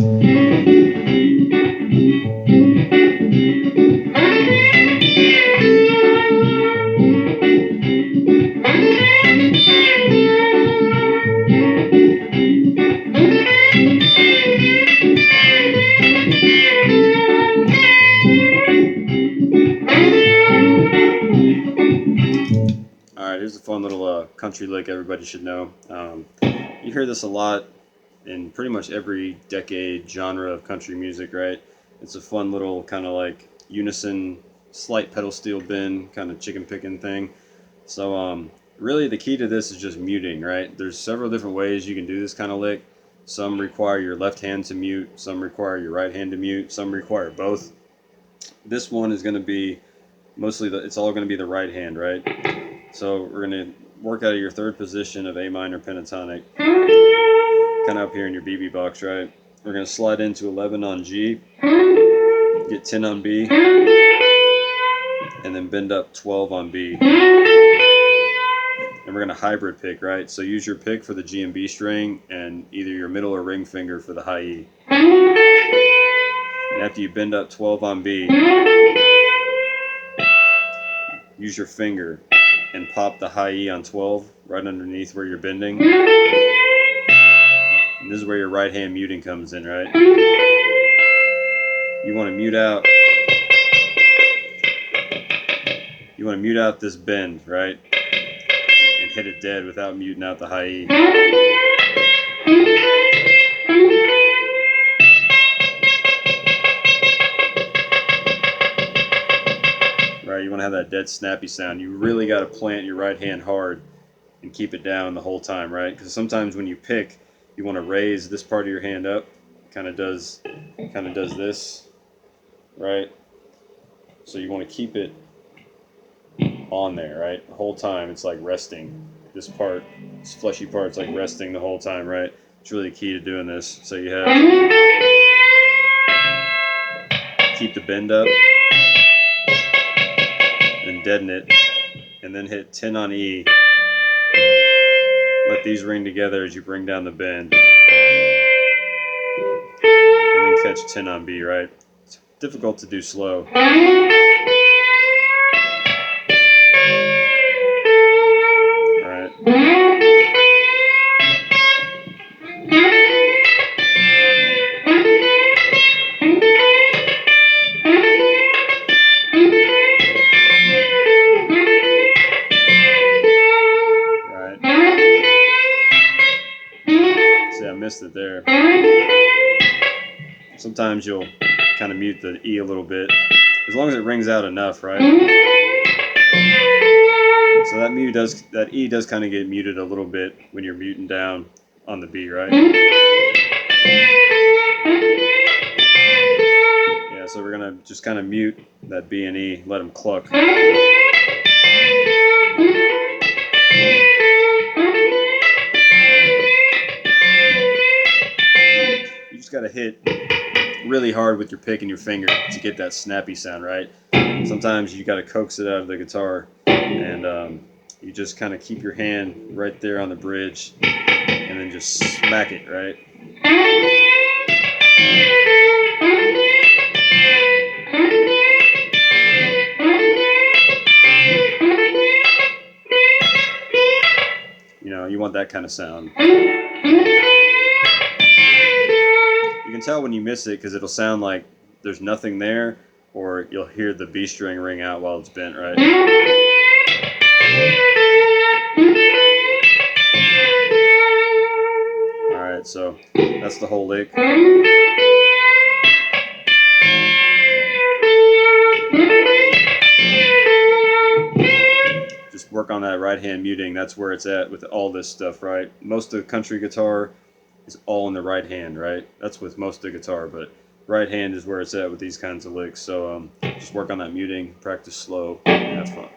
Alright, here's a fun little country lick everybody should know. You hear this a lot in pretty much every decade genre of country music, right? It's a fun little kind of like unison, slight pedal steel bend, kind of chicken picking thing. So really the key to this is just muting, right? There's several different ways you can do this kind of lick. Some require your left hand to mute, some require your right hand to mute, some require both. This one is going to be mostly, it's all going to be the right hand, right? So we're going to work out of your third position of A minor pentatonic, kind of up here in your BB box, right? We're going to slide into 11 on G, get 10 on B, and then bend up 12 on B. And we're going to hybrid pick, right? So use your pick for the G and B string and either your middle or ring finger for the high E. And after you bend up 12 on B, use your finger and pop the high E on 12 right underneath where you're bending. And this is where your right hand muting comes in, right? You want to mute out. You want to mute out this bend, right? And hit it dead without muting out the high E. Right, you want to have that dead snappy sound. You really got to plant your right hand hard and keep it down the whole time, right? Because sometimes when you pick, you want to raise this part of your hand up. Kind of does this, right? So you want to keep it on there, right? The whole time it's like resting. This part, this fleshy part's like resting the whole time, right? It's really key to doing this. So you have keep the bend up, and deaden it, and then hit 10 on E. Let these ring together as you bring down the bend, and then catch 10 on B, right? It's difficult to do slow. Alright. See, I missed it there. Sometimes you'll kind of mute the E a little bit, as long as it rings out enough, right? So that E does kind of get muted a little bit when you're muting down on the B, right? Yeah, so we're gonna just kind of mute that B and E, let them cluck. You just gotta hit really hard with your pick and your finger to get that snappy sound, right? Sometimes you gotta coax it out of the guitar, and you just kind of keep your hand right there on the bridge and then just smack it, right? You know, you want that kind of sound. You can tell when you miss it because it'll sound like there's nothing there, or you'll hear the B string ring out while it's bent, right? Alright, so that's the whole lick. Just work on that right hand muting. That's where it's at with all this stuff, right? Most of country guitar is all in the right hand, right? That's with most of the guitar, but right hand is where it's at with these kinds of licks. So just work on that muting, practice slow, and have fun.